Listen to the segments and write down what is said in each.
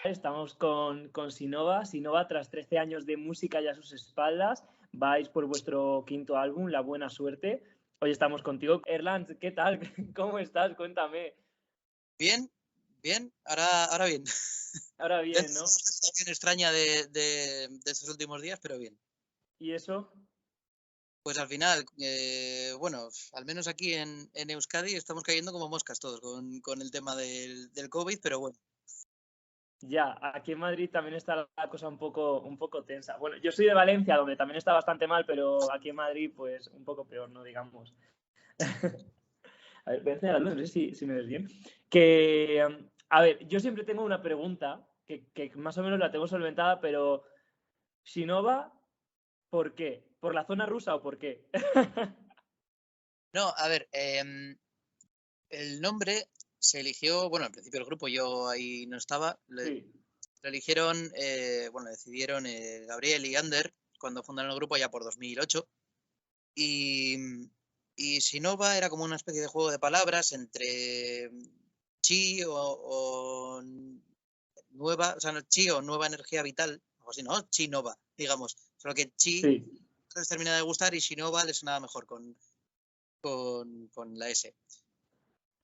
Estamos con Sinova. Sinova, tras 13 años de música ya a sus espaldas, vais por vuestro quinto álbum, La Buena Suerte. Hoy estamos contigo. Erland, ¿qué tal? ¿Cómo estás? Cuéntame. Bien, bien, ahora bien. Ahora bien, ¿no? Una situación extraña de estos últimos días, pero bien. ¿Y eso? Pues al final, bueno, al menos aquí en Euskadi estamos cayendo como moscas todos con el tema del COVID, pero bueno. Ya, aquí en Madrid también está la cosa un poco tensa. Bueno, yo soy de Valencia, donde también está bastante mal, pero aquí en Madrid, pues un poco peor, ¿no? Digamos. A ver, voy a enseñar, no sé si me ves bien. Que, a ver, yo siempre tengo una pregunta que más o menos la tengo solventada, pero Sinova, ¿por qué? ¿Por la zona rusa o por qué? No, a ver, el nombre se eligió, bueno, al principio del grupo yo ahí no estaba, Sí, lo eligieron, bueno, decidieron Gabriel y Ander cuando fundaron el grupo ya por 2008. Y, y Sinova era como una especie de juego de palabras entre chi o nueva, o sea, no, chi o nueva energía vital, algo así, ¿no? Chi Nova, digamos. Solo que chi sí. les termina de gustar y Sinova les sonaba mejor con la S.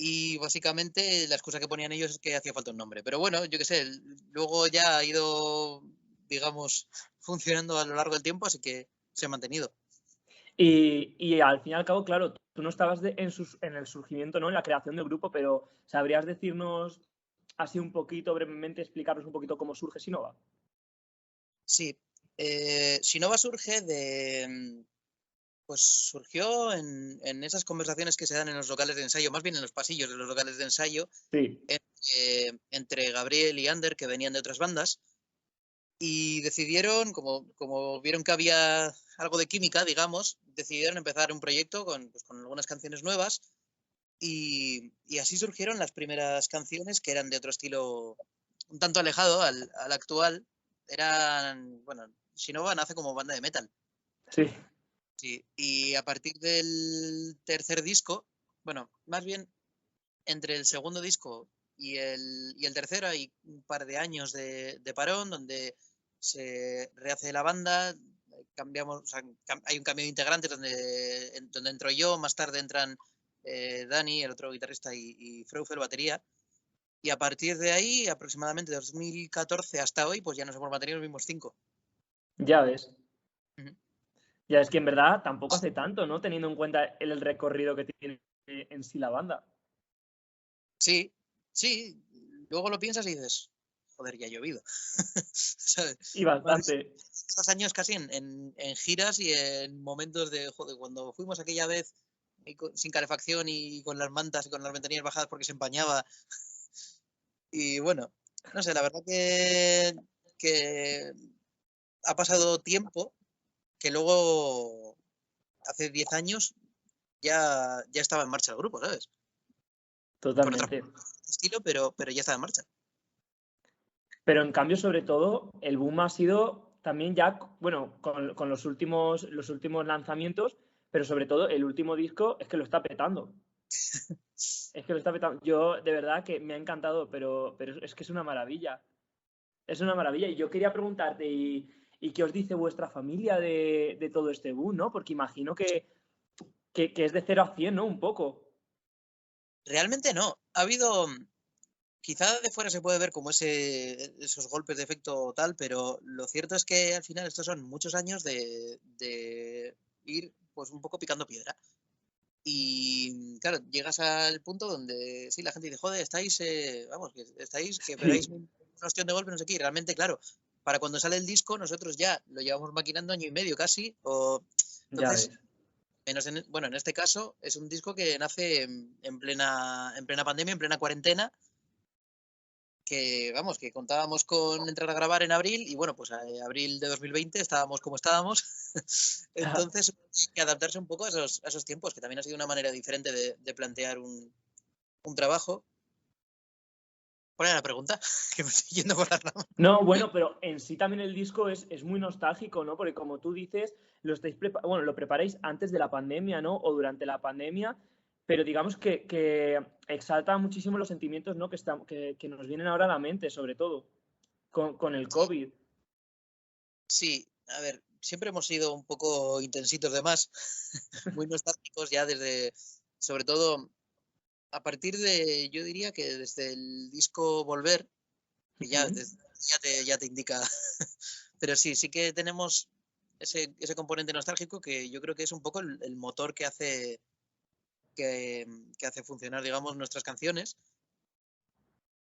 Y básicamente la excusa que ponían ellos es que hacía falta un nombre. Pero bueno, yo qué sé, luego ya ha ido, digamos, funcionando a lo largo del tiempo, así que se ha mantenido. Y al fin y al cabo, claro, tú no estabas en el surgimiento, ¿no? En la creación del grupo, pero ¿sabrías decirnos así un poquito, brevemente, explicarnos un poquito cómo surge Sinova? Sí, Sinova surge pues surgió en esas conversaciones que se dan en los locales de ensayo, más bien en los pasillos de los locales de ensayo, Sí, entre Gabriel y Ander, que venían de otras bandas, y decidieron, como vieron que había algo de química, digamos, decidieron empezar un proyecto pues, con algunas canciones nuevas, y así surgieron las primeras canciones que eran de otro estilo un tanto alejado al actual. Eran, bueno, Sinova nace como banda de metal. sí. Sí, y a partir del tercer disco, bueno, más bien entre el segundo disco y el tercero hay un par de años de parón donde se rehace la banda, cambiamos, o sea, hay un cambio de integrantes donde entro yo, más tarde entran Dani, el otro guitarrista, y Freufe, el batería, y a partir de ahí, aproximadamente de 2014 hasta hoy, pues ya no somos batería, los mismos 5. Ya ves. Ujú. Ya es que en verdad tampoco hace tanto, ¿no? Teniendo en cuenta el recorrido que tiene en sí la banda. Sí, sí, luego lo piensas y dices, joder, ya ha llovido. ¿Sabes? Y Más bastante. estos años casi en giras y en momentos de, joder, cuando fuimos aquella vez sin calefacción y con las mantas y con las ventanillas bajadas porque se empañaba. Y bueno, no sé, la verdad que ha pasado tiempo que luego, hace 10 años, ya estaba en marcha el grupo, ¿sabes? Con otro Totalmente. estilo, pero ya estaba en marcha. Pero en cambio, sobre todo, el boom ha sido también ya, bueno, con los últimos lanzamientos, pero sobre todo el último disco es que lo está petando. Es que lo está petando. Yo, de verdad, que me ha encantado, pero es que es una maravilla. Es una maravilla. Y yo quería preguntarte, ¿y qué os dice vuestra familia de todo este boom, ¿no? Porque imagino que es de 0 a 100, ¿no? Un poco. Realmente no. Ha habido, quizá de fuera se puede ver como esos golpes de efecto tal, pero lo cierto es que al final estos son muchos años de ir pues un poco picando piedra. Y claro, llegas al punto donde sí, la gente dice, joder, estáis, vamos, que estáis, que pegáis Sí, un ostión de golpe, no sé qué. Y realmente, claro, para cuando sale el disco, nosotros ya lo llevamos maquinando año y medio casi. ya Entonces, ves. bueno, en este caso es un disco que nace en plena pandemia, en plena cuarentena, que vamos, que contábamos con entrar a grabar en abril y bueno, pues abril de 2020 estábamos como estábamos. Entonces hay que adaptarse un poco a esos tiempos, que también ha sido una manera diferente de plantear un trabajo. ¿Cuál era la pregunta? Que me estoy yendo por las ramas. No, bueno, pero en sí también el disco es muy nostálgico, ¿no? Porque como tú dices, lo preparáis antes de la pandemia, ¿no? O durante la pandemia, pero digamos que exalta muchísimo los sentimientos, ¿no? Que nos vienen ahora a la mente, sobre todo, con el COVID. Sí, a ver, siempre hemos sido un poco intensitos de más, muy nostálgicos ya desde, sobre todo, a partir de, yo diría que desde el disco Volver, que ya te indica, pero sí que tenemos ese componente nostálgico que yo creo que es un poco el motor que hace funcionar, digamos, nuestras canciones.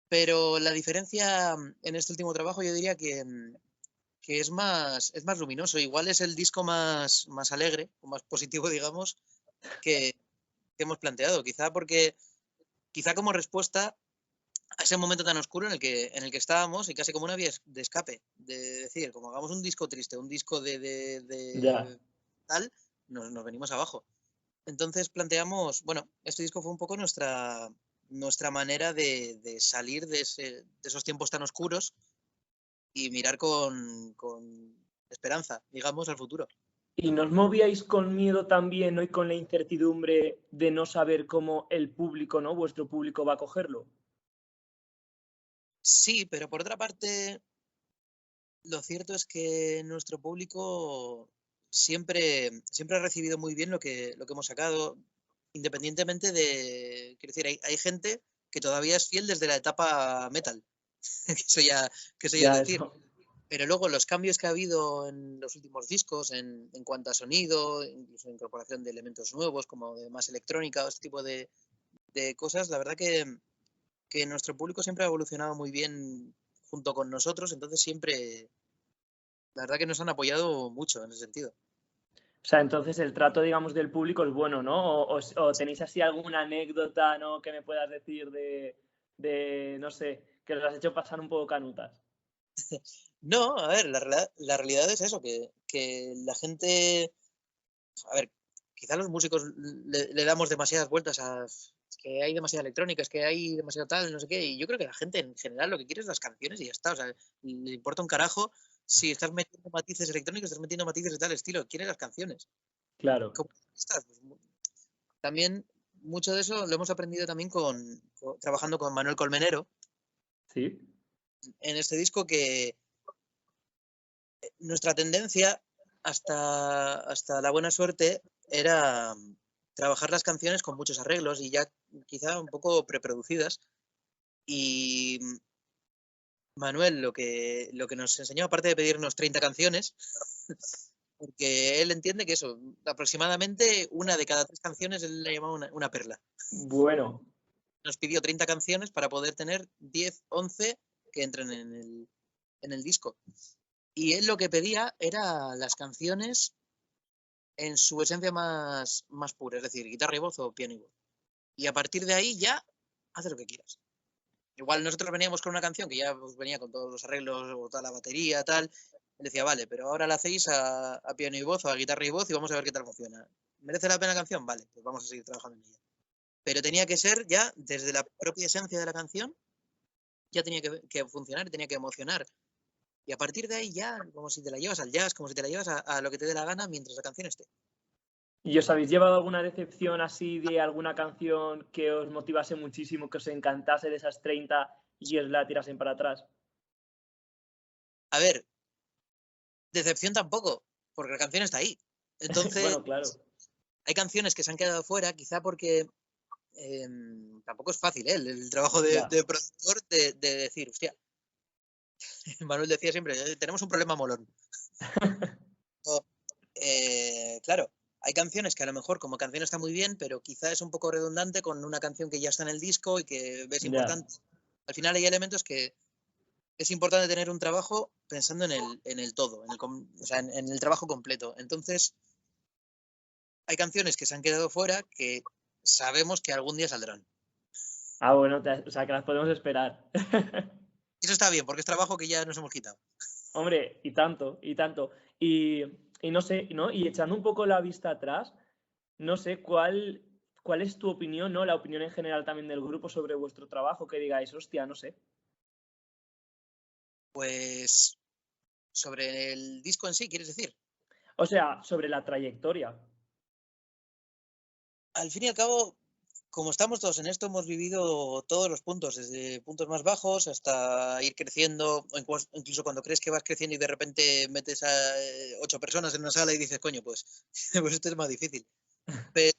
Pero la diferencia en este último trabajo yo diría que es más luminoso. Igual es el disco más alegre o más positivo, digamos, que hemos planteado. Quizá como respuesta a ese momento tan oscuro en el que estábamos y casi como una vía de escape. De decir, como hagamos un disco triste, un disco Ya. tal, nos venimos abajo. Entonces planteamos, bueno, este disco fue un poco nuestra manera de salir de esos tiempos tan oscuros y mirar con esperanza, digamos, al futuro. ¿Y nos movíais con miedo también, ¿no? Y con la incertidumbre de no saber cómo el público, ¿no? Vuestro público va a cogerlo. Sí, pero por otra parte, lo cierto es que nuestro público siempre ha recibido muy bien lo que hemos sacado, independientemente de, quiero decir, hay gente que todavía es fiel desde la etapa metal, que eso ya es Ya, decir. eso. Pero luego los cambios que ha habido en los últimos discos, en cuanto a sonido, incluso incorporación de elementos nuevos como de más electrónica o este tipo de cosas, la verdad que nuestro público siempre ha evolucionado muy bien junto con nosotros, entonces siempre, la verdad que nos han apoyado mucho en ese sentido. O sea, entonces el trato, digamos, del público es bueno, ¿no? O tenéis así alguna anécdota, ¿no? Que me puedas decir no sé, que os has hecho pasar un poco canutas. No, a ver, la realidad es eso, que la gente, a ver, quizá los músicos le damos demasiadas vueltas a es que hay demasiada electrónica, es que hay demasiado tal, no sé qué, y yo creo que la gente en general lo que quiere es las canciones y ya está, o sea, le importa un carajo si estás metiendo matices electrónicos, estás metiendo matices de tal estilo, quiere las canciones. Claro. ¿Cómo estás? Pues, también mucho de eso lo hemos aprendido también trabajando con Manuel Colmenero Sí. en este disco que nuestra tendencia hasta la buena suerte era trabajar las canciones con muchos arreglos y ya quizá un poco preproducidas. Y Manuel lo que nos enseñó, aparte de pedirnos 30 canciones, porque él entiende que eso, aproximadamente una de cada 3 canciones él le llamaba una perla. Bueno. Nos pidió 30 canciones para poder tener 10, 11 que entren en el disco. Y él lo que pedía era las canciones en su esencia más pura, es decir, guitarra y voz o piano y voz. Y a partir de ahí ya haz lo que quieras. Igual nosotros veníamos con una canción que ya pues, venía con todos los arreglos o toda la batería, tal. Él decía, vale, pero ahora la hacéis a piano y voz o a guitarra y voz y vamos a ver qué tal funciona. ¿Merece la pena la canción? Vale, pues vamos a seguir trabajando en ella. Pero tenía que ser ya desde la propia esencia de la canción, ya tenía que funcionar, tenía que emocionar. Y a partir de ahí ya, como si te la llevas al jazz, como si te la llevas a lo que te dé la gana mientras la canción esté. ¿Y os habéis llevado alguna decepción así de alguna canción que os motivase muchísimo, que os encantase de esas 30 y os la tirasen para atrás? A ver, decepción tampoco, porque la canción está ahí. Entonces, Bueno, claro. hay canciones que se han quedado fuera, quizá porque tampoco es fácil, ¿eh? El trabajo Ya. de productor de decir, hostia, Manuel decía siempre, tenemos un problema molón". O, claro, hay canciones que a lo mejor como canción está muy bien, pero quizá es un poco redundante con una canción que ya está en el disco y que ves Ya. importante. Al final hay elementos que es importante tener un trabajo pensando en el todo, o sea, en el trabajo completo. Entonces, hay canciones que se han quedado fuera que sabemos que algún día saldrán. Ah, bueno, o sea, que las podemos esperar. Y eso está bien, porque es trabajo que ya nos hemos quitado. Hombre, y tanto, y tanto. Y, y no sé, ¿no? Y echando un poco la vista atrás, no sé cuál es tu opinión, ¿no? La opinión en general también del grupo sobre vuestro trabajo, que digáis, hostia, no sé. Pues sobre el disco en sí, ¿quieres decir? O sea, sobre la trayectoria. Al fin y al cabo, como estamos todos en esto, hemos vivido todos los puntos, desde puntos más bajos hasta ir creciendo, o incluso cuando crees que vas creciendo y de repente metes a 8 personas en una sala y dices, coño, pues, pues esto es más difícil. Pero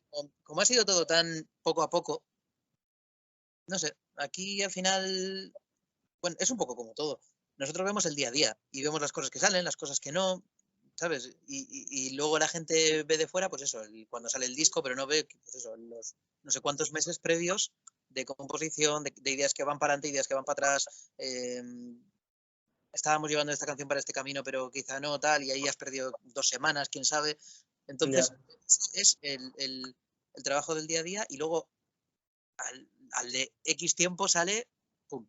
como ha sido todo tan poco a poco, no sé, aquí al final, bueno, es un poco como todo. Nosotros vemos el día a día y vemos las cosas que salen, las cosas que no, ¿sabes? Y luego la gente ve de fuera, pues eso, cuando sale el disco, pero no ve, pues eso, los no sé cuántos meses previos de composición, de ideas que van para adelante, ideas que van para atrás. Estábamos llevando esta canción para este camino, pero quizá no, tal, y ahí has perdido 2 semanas, quién sabe. Ya. Entonces, es el trabajo del día a día y luego al de X tiempo sale, pum.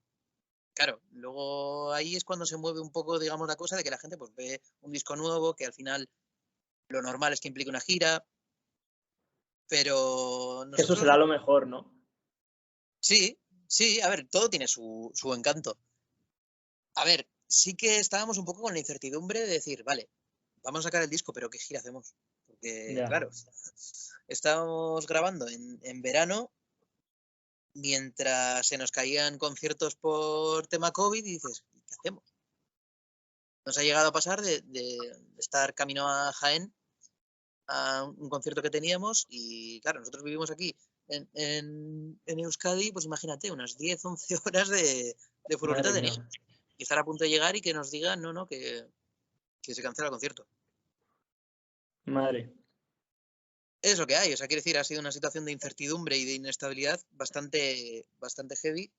Claro, luego ahí es cuando se mueve un poco, digamos, la cosa de que la gente pues ve un disco nuevo, que al final lo normal es que implique una gira, pero Que eso nosotros, será lo mejor, ¿no? sí, sí, a ver, todo tiene su encanto. A ver, sí que estábamos un poco con la incertidumbre de decir, vale, vamos a sacar el disco, pero ¿qué gira hacemos? Porque, Ya. claro, estábamos grabando en verano mientras se nos caían conciertos por tema COVID y dices, ¿qué hacemos? Nos ha llegado a pasar de estar camino a Jaén a un concierto que teníamos y claro, nosotros vivimos aquí en Euskadi, pues imagínate, unas 10 11 horas de furgoneta Madre mía. teníamos. Y estar a punto de llegar y que nos digan, no, no, que se cancela el concierto. Madre. Es lo que hay, o sea, quiere decir, ha sido una situación de incertidumbre y de inestabilidad bastante heavy.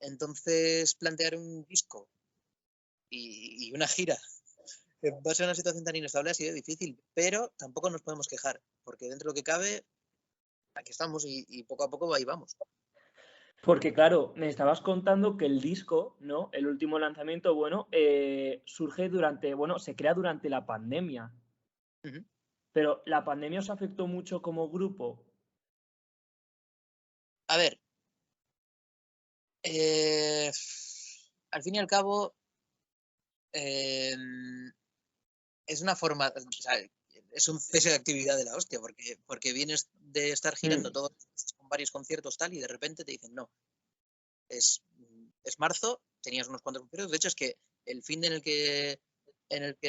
Entonces, plantear un disco y una gira en base a una situación tan inestable ha sido difícil, pero tampoco nos podemos quejar, porque dentro de lo que cabe, aquí estamos y poco a poco ahí vamos. Porque claro, me estabas contando que el disco, ¿no? El último lanzamiento, bueno, surge durante, bueno, se crea durante la pandemia. Ujú. Pero ¿la pandemia os afectó mucho como grupo? A ver, eh, al fin y al cabo, eh, es una forma, o sea, es un cese de actividad de la hostia, porque vienes de estar girando Mm, todos con varios conciertos tal y de repente te dicen, no, es, es marzo, tenías unos cuantos conciertos, de hecho es que el fin en el que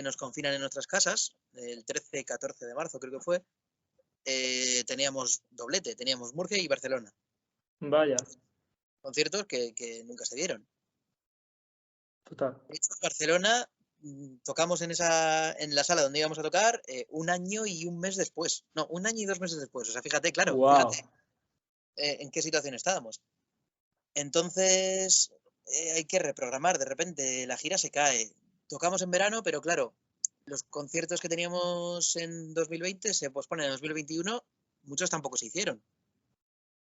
nos confinan en nuestras casas, el 13-14 de marzo creo que fue, teníamos doblete, teníamos Murcia y Barcelona, vaya, conciertos que nunca se dieron. total. De hecho, Barcelona tocamos en la sala donde íbamos a tocar un año y un mes después. No, un año y 2 meses después. O sea, fíjate, claro, fíjate Wow. en qué situación estábamos. Entonces, hay que reprogramar. De repente, la gira se cae. Tocamos en verano, pero claro, los conciertos que teníamos en 2020 se posponen en 2021. Muchos tampoco se hicieron.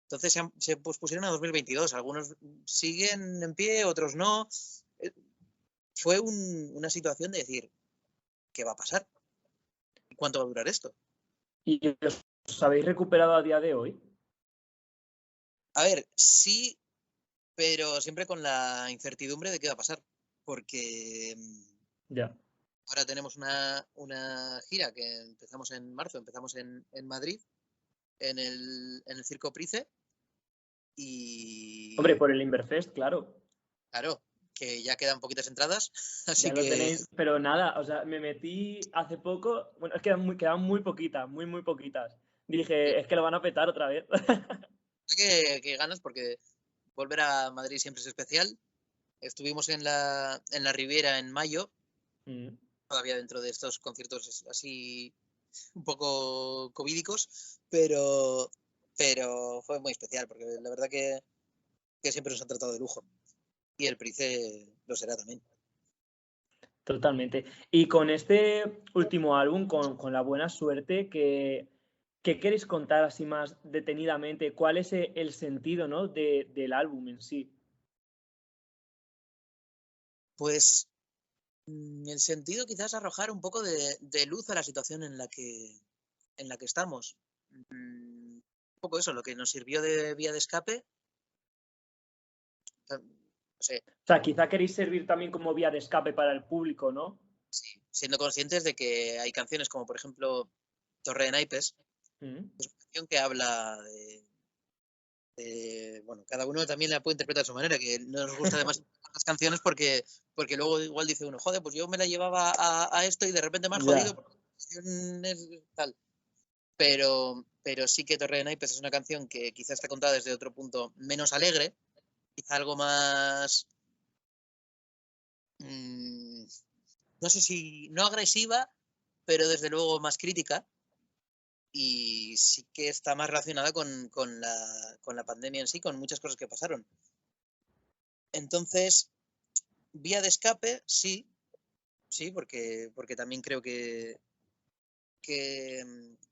Entonces se pospusieron a 2022. Algunos siguen en pie, otros no. Eh, Fue una situación de decir, ¿qué va a pasar? ¿Y cuánto va a durar esto? ¿Y os habéis recuperado a día de hoy? A ver, sí, pero siempre con la incertidumbre de qué va a pasar. Porque Ya. ahora tenemos una gira que empezamos en marzo, empezamos en Madrid, en el Circo Price, Hombre, y por el Inverfest, claro. claro, que ya quedan poquitas entradas, así Ya lo que tenéis, pero nada, o sea, me metí hace poco, bueno, es que quedan muy poquitas, muy, muy poquitas. sí, Dije, es que lo van a petar otra vez. que ganas porque volver a Madrid siempre es especial. Estuvimos en la Riviera en mayo, Mm, todavía dentro de estos conciertos así un poco covídicos, pero fue muy especial, porque la verdad que siempre nos han tratado de lujo. Y el Price lo será también. totalmente. Y con este último álbum, con La Buena Suerte, ¿qué queréis contar así más detenidamente? ¿Cuál es el sentido, ¿no? Del álbum en sí? Pues el sentido quizás arrojar un poco de luz a la situación en la que estamos. Un poco eso, lo que nos sirvió de vía de escape, sé. O sea, quizá queréis servir también como vía de escape para el público, ¿no? Sí, siendo conscientes de que hay canciones como, por ejemplo, Torre de Naipes, Mm. es una canción que habla bueno, cada uno también la puede interpretar a su manera, que no nos gusta además las canciones porque luego igual dice uno, joder, pues yo me la llevaba a esto y de repente me has Ya. jodido porque es tal. Pero sí que Torre de Naipes es una canción que quizá está contada desde otro punto menos alegre, quizá algo más, no sé si no agresiva, pero desde luego más crítica. Y sí que está más relacionada con la pandemia en sí, con muchas cosas que pasaron. Entonces, vía de escape, sí, porque también creo que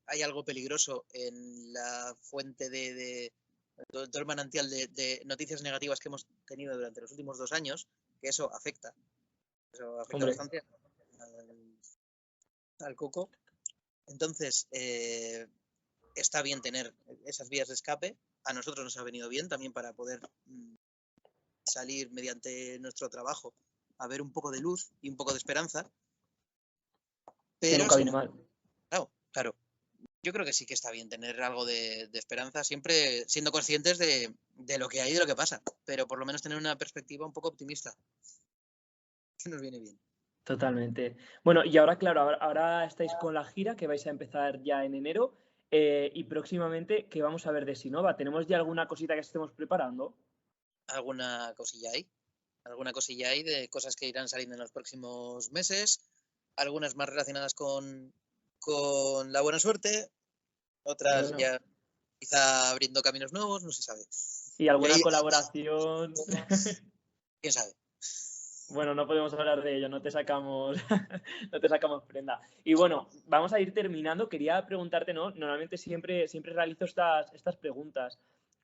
hay algo peligroso en la fuente de todo el manantial de noticias negativas que hemos tenido durante los últimos 2 años, que eso afecta Hombre, bastante al coco. Entonces, está bien tener esas vías de escape. A nosotros nos ha venido bien también para poder salir mediante nuestro trabajo a ver un poco de luz y un poco de esperanza. que Pero nunca sí, viene mal. claro. Yo creo que sí que está bien tener algo de esperanza, siempre siendo conscientes de lo que hay y de lo que pasa, pero por lo menos tener una perspectiva un poco optimista, que nos viene bien. Totalmente. Bueno, y ahora, claro, ahora estáis con la gira que vais a empezar ya en enero y próximamente, ¿qué vamos a ver de Sinova? ¿Tenemos ya alguna cosita que estemos preparando? Alguna cosilla hay de cosas que irán saliendo en los próximos meses, algunas más relacionadas con la buena suerte, otras Bueno, ya quizá abriendo caminos nuevos, no se sabe. ¿y Y alguna ahí, colaboración? quién sabe. Bueno, no podemos hablar de ello, no te sacamos, no te sacamos prenda. Y bueno, vamos a ir terminando. Quería preguntarte, ¿no? Normalmente siempre realizo estas preguntas.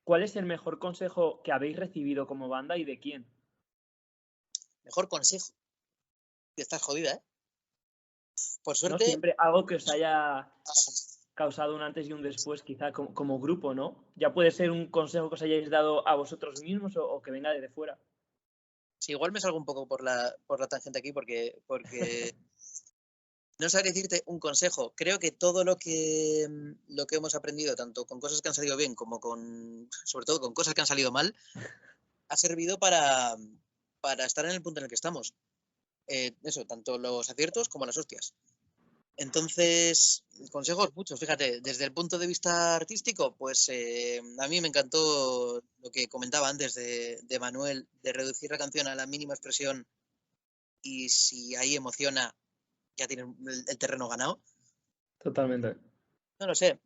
¿Cuál es el mejor consejo que habéis recibido como banda y de quién? Mejor consejo. Estás jodida, ¿eh? Por ¿No? suerte, Siempre algo que os haya causado un antes y un después, quizá como grupo, ¿no? Ya puede ser un consejo que os hayáis dado a vosotros mismos o que venga desde fuera. sí, igual me salgo un poco por la tangente aquí porque no sabría decirte un consejo. Creo que todo lo que hemos aprendido, tanto con cosas que han salido bien como sobre todo con cosas que han salido mal, ha servido para estar en el punto en el que estamos. Eso, tanto los aciertos como las hostias. Entonces, consejos muchos. Fíjate, desde el punto de vista artístico, pues a mí me encantó lo que comentaba antes de Manuel, de reducir la canción a la mínima expresión y si ahí emociona, ya tienen el terreno ganado. Totalmente. No lo sé.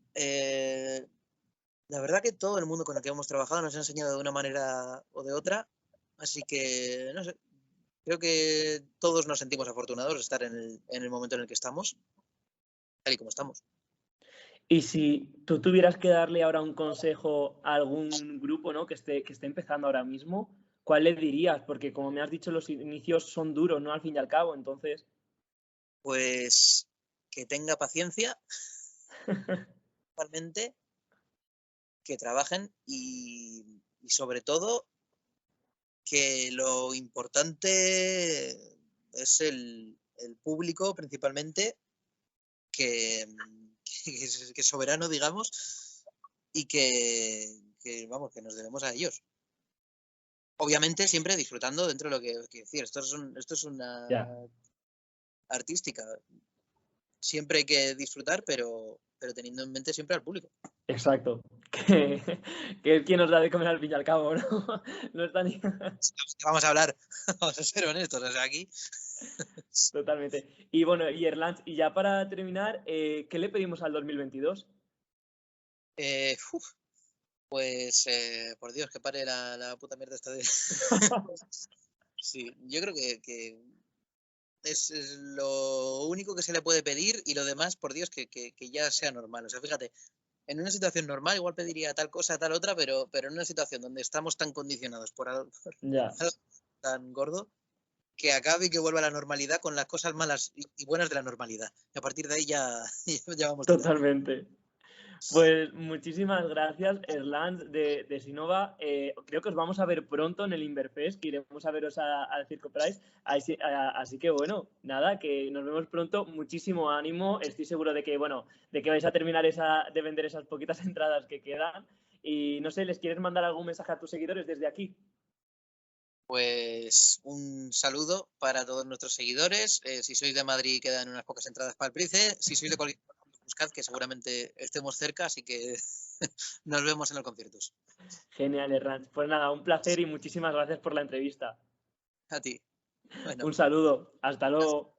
La verdad que todo el mundo con el que hemos trabajado nos ha enseñado de una manera o de otra. Así que, no sé, creo que todos nos sentimos afortunados de estar en el momento en el que estamos, tal y como estamos. Y si tú tuvieras que darle ahora un consejo a algún grupo, ¿no? que esté empezando ahora mismo, ¿cuál le dirías? Porque como me has dicho, los inicios son duros, ¿no? Al fin y al cabo, entonces. Pues que tenga paciencia, realmente, que trabajen y sobre todo que lo importante es el público principalmente, que es soberano, digamos, y vamos, que nos debemos a ellos. Obviamente siempre disfrutando dentro de lo que quiero decir. Esto es una Ya, artística. Siempre hay que disfrutar, pero teniendo en mente siempre al público. exacto. Que es quien nos da de comer al fin y al cabo, ¿no? No está ni... Vamos a hablar, vamos a ser honestos. O sea, aquí. Totalmente. Y bueno, y Erlanz, y ya para terminar, ¿qué le pedimos al 2022? Pues, por Dios, que pare la puta mierda esta de. Sí, yo creo que es lo único que se le puede pedir y lo demás, por Dios, que ya sea normal. O sea, fíjate, en una situación normal igual pediría tal cosa, tal otra, pero en una situación donde estamos tan condicionados por algo Ya, tan gordo, que acabe y que vuelva a la normalidad con las cosas malas y buenas de la normalidad. Y a partir de ahí ya vamos tirando. totalmente. Pues muchísimas gracias, Erland de Sinova. Creo que os vamos a ver pronto en el Inverfest, que iremos a veros al Circo Price. Así que bueno, nada, que nos vemos pronto. Muchísimo ánimo. Estoy seguro de que, bueno, de que vais a terminar de vender esas poquitas entradas que quedan. Y no sé, ¿les quieres mandar algún mensaje a tus seguidores desde aquí? Pues un saludo para todos nuestros seguidores. Si sois de Madrid, quedan unas pocas entradas para el Price. Si sois de cualquier parte, buscad, que seguramente estemos cerca, así que nos vemos en el concierto. Genial, Erland. Pues nada, un placer y muchísimas gracias por la entrevista. A ti. Bueno. Un saludo. Hasta luego.